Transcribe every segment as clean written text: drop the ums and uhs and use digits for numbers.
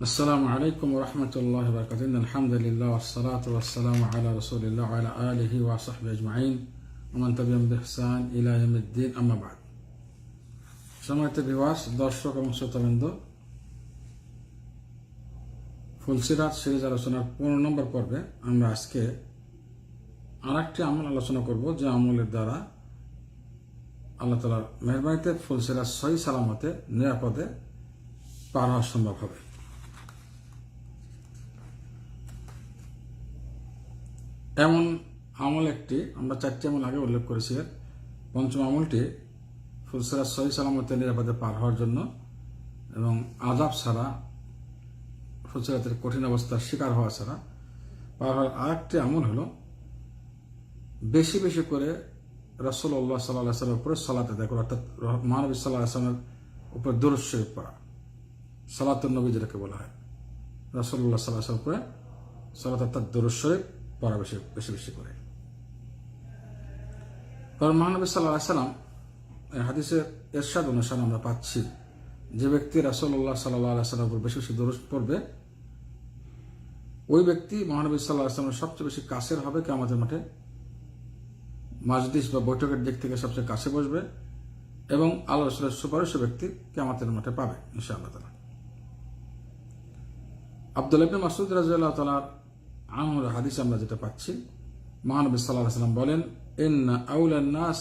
আসসালামু আলাইকুম ওয়া রাহমাতুল্লাহি ওয়া বারাকাতুহু আলহামদুলিল্লাহ ওয়াসসালাতু ওয়াসসালামু আলা রাসূলিল্লাহ ওয়া আলা আলিহি ওয়া সাহবিহি আজমাইন ওয়া মান তাবি'আহুম বিইহসান ইলা ইয়াউমিদ্দিন আম্মা বা'দ। সম্মানিত ভিউয়ার্স, দর্শক এবং শ্রোতাবৃন্দ, ফুলসিরাত সিরিজ আলোচনার 15 নম্বর পর্বে আমরা আজকে আরেকটি আমল আলোচনা করব, যে আমলের দ্বারা আল্লাহ তাআলার মেহেরবানিতে ফুলসিরাত সহি সালামতে নিরাপদে পার হওয়া সম্ভব হবে। এমন আমল একটি, আমরা 4টি আমল আগে উল্লেখ করেছি। পঞ্চম আমলটি ফুলসিরাত সহি সালামতে নিরাপদে পার হওয়ার জন্য এবং আযাব ছাড়া, ফুলসিরাতের কঠিন অবস্থার শিকার হওয়া ছাড়া পার হওয়ার আরেকটি আমল হলো বেশি বেশি করে রাসূলুল্লাহ সাল্লাল্লাহু আলাইহি ওয়াসাল্লামের উপরে সালাত আদায় করা, অর্থাৎ মহানবী সাল্লাল্লাহু আলাইহি ওয়াসাল্লামের উপর দুরূদ শরীফ পড়া, সালাতুন নবী যেটাকে বলা হয়। রাসূলুল্লাহ সাল্লাল্লাহু আলাইহি ওয়াসাল্লামের উপরে সালাত অর্থাৎ দুরূদ শরীফ পড়া বেশি বেশি করে। কারণ মহানবী সাল্লাল্লাহু আলাইহি ওয়াসাল্লাম হাদিসের ইরশাদ অনুসারে আমরা পাচ্ছি, যে ব্যক্তি রাসূলুল্লাহ সাল্লাল্লাহু আলাইহি ওয়াসাল্লামের উপর বেশি বেশি দুরূদ পড়বে, ওই ব্যক্তি মহানবী সাল্লাল্লাহু আলাইহি ওয়াসাল্লামের সবচেয়ে বেশি কাছের হবে। কিয়ামতের মাঠে মাজলিস বা বৈঠকের দিক থেকে সবচেয়ে কাছে বসবে এবং আল্লাহ রাসূলের সুপারিশ ব্যক্তি কিয়ামতের মাঠে পাবে ইনশাআল্লাহ তাআলা। আব্দুল্লাহ ইবনে মাসউদ রাদিয়াল্লাহু তাআলা আনহুর হাদিস আমরা যেটা পাচ্ছি, মহানবী সাল্লাল্লাহু আলাইহি ওয়াসাল্লাম বলেন, ইন্না আউলান নাস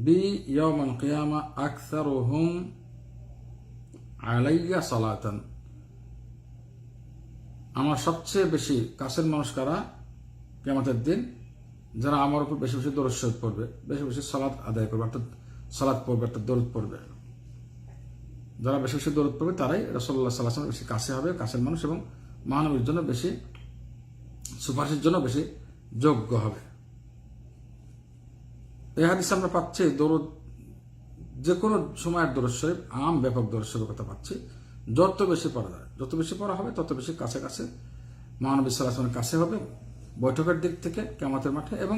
বি ইয়াউমাল কিয়ামা আকসারুহুম আলাইয়া সালাতান। আমার সবচেয়ে বেশি কাছের মানুষ কারা কিয়ামতের দিন? যারা আমার উপর বেশি বেশি দরুদ শরীফ পড়বে, বেশি বেশি সালাত আদায় করবে, অর্থাৎ সালাত পড়বে, অর্থাৎ দরুদ পড়বে। যারা বেশি বেশি দরুদ পড়বে তারাই রাসূলুল্লাহ সাল্লাল্লাহু আলাইহি ওয়াসাল্লাম বেশি কাছে হবে, কাছের মানুষ, এবং মহানবীর জন্য বেশি সুপারিশের জন্য বেশি যোগ্য হবে। এই হাদিসে আমরা পাচ্ছি দরুদ, যে কোনো সময়ের দরুদ শরীফ, আম ব্যাপক দরুদ শরীফের কথা পাচ্ছি। যত বেশি পড়া যায়, যত বেশি পড়া হবে, তত বেশি কাছে কাছে মহানবী সাল্লাল্লাহু আলাইহি ওয়াসাল্লামের কাছে হবে বৈঠকের দিক থেকে কিয়ামতের মাঠে, এবং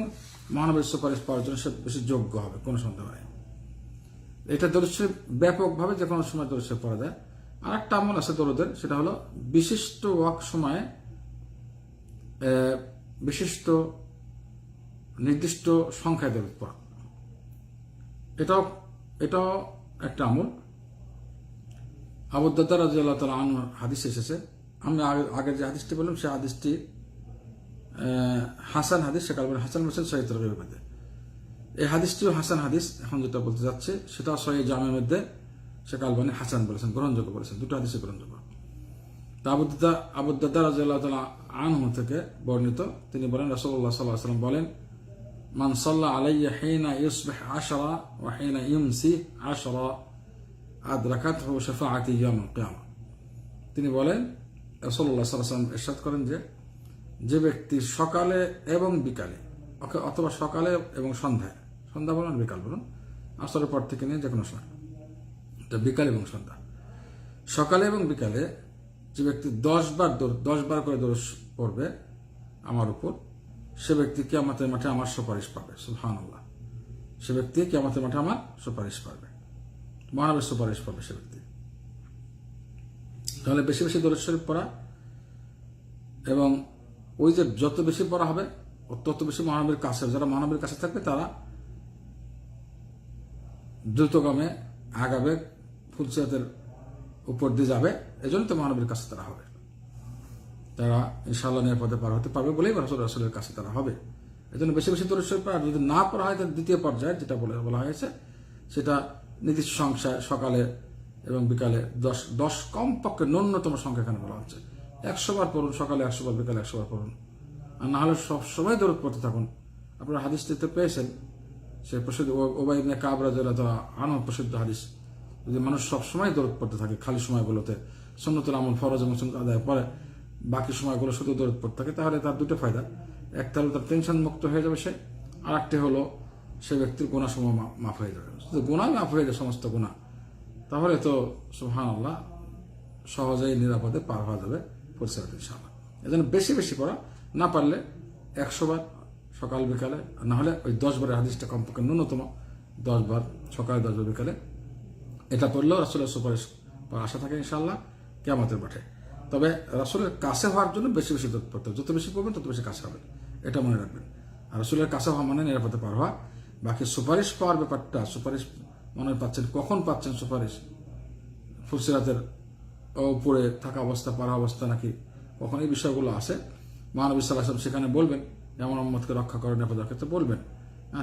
মহানবীর সুপারিশ পাওয়ার জন্য সে বেশি যোগ্য হবে, কোনো সন্দেহ নেই। এটা দরুদ শরীফ ব্যাপকভাবে যে কোনো সময় দরুদ শরীফ পড়া যায়। আর একটা আমল আছে দরুদের, সেটা হলো বিশিষ্ট ওয়াক্ত সময়ে বিশিষ্ট নির্দিষ্ট সংখ্যায় দরুদ পড়া। এটাও একটা আমল। আবু দারদা রাদিয়াল্লাহু তাআলা আনহু হাদিস এসেছে। আমি আগে যে হাদিসটি বললাম, সেই হাদিসটি হাসান হাদিস, সে কালবেন হাসান বলছেন সহিহ তারগীবের মধ্যে। এই হাদিসটিও হাসান হাদিস। এখন যেটা বলতে যাচ্ছে সেটা সহিহ জামের মধ্যে সে কালবানি হাসান বলেছেন, গ্রহণযোগ্য বলেছেন। দুটো হাদিসই গ্রহণযোগ্য। তা আবু দারদা রাদিয়াল্লাহু তাআলা আনহু থেকে বর্ণিত, তিনি বলেন, রাসূলুল্লাহ সাল্লাল্লাহু আলাইহি ওয়াসাল্লাম বলেন, মান সাল্লা আলাইয়া হিনা ইউসবিহ 10 ওয়া হিনা ইউমসি 10 আদরাকাতহু শাফাআতি ইয়াউমুল কিয়ামা। তিনি বলেন, রাসূলুল্লাহ সাল্লাল্লাহু আলাইহি ওয়াসাল্লাম ইরশাদ করেন যে ব্যক্তি সকালে এবং বিকালে, অথবা সকালে এবং সন্ধ্যায়, সন্ধ্যা বলুন বিকাল বলুন, আসরের পর থেকে নিয়ে যে কোনো সময়, বিকাল এবং সন্ধ্যা, সকালে এবং বিকালে যে ব্যক্তি 10 বার করে দরুদ পড়বে আমার উপর, সে ব্যক্তি কিয়ামতের মাঠে আমার সুপারিশ পাবে। সুবহানাল্লাহ। সে ব্যক্তি কিয়ামতের মাঠে আমার সুপারিশ পাবে, মহানবীর সুপারিশ পাবে সে ব্যক্তি। তাহলে বেশি বেশি দরুদ শরীফ পড়া, এবং ওই যে যত বেশি পড়া হবে তত বেশি মহানবীর কাছে, যারা মহানবীর কাছে থাকবে তারা দ্রুতগামে আগাবে, ফুলসিরাতের উপর দিয়ে যাবে। এজন্য তো মহানবীর কাছে তারা হবে, তারা ইনশাআল্লাহ নিরাপদে পার হতে পারবে বলেই রাসূলের কাছে তারা হবে। এজন্য বেশি বেশি দরুদ শরীফ পড়া। যদি না পড়া হয়, তার দ্বিতীয় পর্যায়ে যেটা বলা হয়েছে, সেটা নির্দিষ্ট সংখ্যায় সকালে এবং বিকালে 10 কমপক্ষে ন্যূনতম সংখ্যা এখানে বলা হচ্ছে। 100 বার পড়ুন, সকালে 100 বার, বিকালে 100 বার পড়ুন। আর না হলে সবসময় দরুদ পড়তে থাকুন। আপনারা হাদিসটিতে পেয়েছেন, সে প্রসিদ্ধ উবাই ইবনে কাব রাদিয়াল্লাহু তাআলা আনহু প্রসিদ্ধ হাদিস। যদি মানুষ সবসময় দরুদ পড়তে থাকে, খালি সময়গুলোতে সুন্নতুল আমল, ফরজ এবং সুন্নাত আদায় করে, বাকি সময়গুলো শুধু দরুদ পড়তে থাকে, তাহলে তার দুটো ফায়দা। একটা হলো তার টেনশন মুক্ত হয়ে যাবে সে, আর একটি হলো সে ব্যক্তির গুনাহ সমূহ মাফ হয়ে যাবে। শুধু গুনাহ মাফ হয়ে যাবে, সমস্ত গুনাহ। তাহলে তো সুবহানাল্লাহ, সহজেই নিরাপদে পার হওয়া যাবে ফুলসিরাত ইনশাআল্লাহ। এজন্য বেশি বেশি পড়া, না পারলে 100 বার সকাল বিকালে, না হলে ওই 10 বারের হাদিসটা কমপক্ষে ন্যূনতম 10 বার সকালে, 10 বার বিকালে, এটা পড়লেও রাসূলের সুপারিশ আশা থাকে ইনশাআল্লাহ। কিয়ামতের মাঠে। তবে রাসূলের কাছে হওয়ার জন্য বেশি বেশি তৎপরতা, যত বেশি করবেন তত বেশি কাছে হবেন, এটা মনে রাখবেন। আর রাসূলের কাছে হওয়া মানে নিরাপদে পার হওয়া। বাকি সুপারিশ পাওয়ার ব্যাপারটা, সুপারিশ মনে পাচ্ছেন, কখন পাচ্ছেন সুপারিশ, ফুলসিরাতের উপরে থাকা অবস্থা, পারা অবস্থা নাকি কখন, এই বিষয়গুলো আছে। মহানবী সাল্লাল্লাহু আলাইহি ওয়াসাল্লাম সেখানে বলবেন, এমন উম্মতকে রক্ষা করেন, নিরাপদের ক্ষেত্রে বলবেন,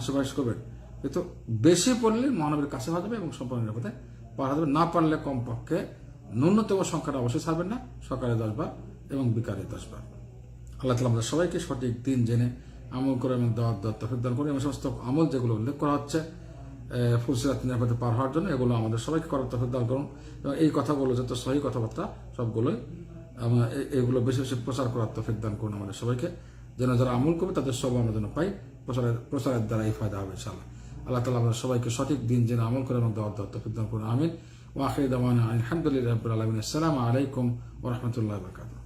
সুপারিশ করবেন। কিন্তু বেশি পড়লে মহানবীর কাছে হওয়া যাবে এবং সম্পূর্ণ নিরাপদে পারা যাবে। না পারলে কমপক্ষে ন্যূনতম সংখ্যাটা অবশ্যই ছাড়বেন না, সকালে 10 বার এবং বিকালে 10 বার। আল্লাহ তাআলা আমাদের সবাইকে সঠিক দিন জেনে আমল করে এবং দাওয়াত দেওয়ার তৌফিক দান করুন। এবং সমস্ত আমল যেগুলো উল্লেখ করা হচ্ছে ফুলসিরাত নিরাপদে পার হওয়ার জন্য, এগুলো আমাদের সবাইকে করার তৌফিক দান করুন। এবং এই কথাগুলো যত সহি কথাবার্তা সবগুলোই এগুলো বেশি বেশি প্রচার করার তৌফিক দান করুন আমাদের সবাইকে, যেন যারা আমল করবে তাদের সব আমরা যেন পাই, প্রচারের দ্বারা এই ফায়দা হবে ইনশাআল্লাহ। আল্লাহ তাআলা আমাদের সবাইকে সঠিক দিন জেনে আমল করে এবং দাওয়াত দেওয়ার তৌফিক দান করুন। আমিন। ওয়া আখিরু দাওয়ানা আলহামদুলিল্লাহি রাব্বিল আলামিন। আসসালামু আলাইকুম ওয়া রাহমাতুল্লাহি ওয়া বারাকাতুহু।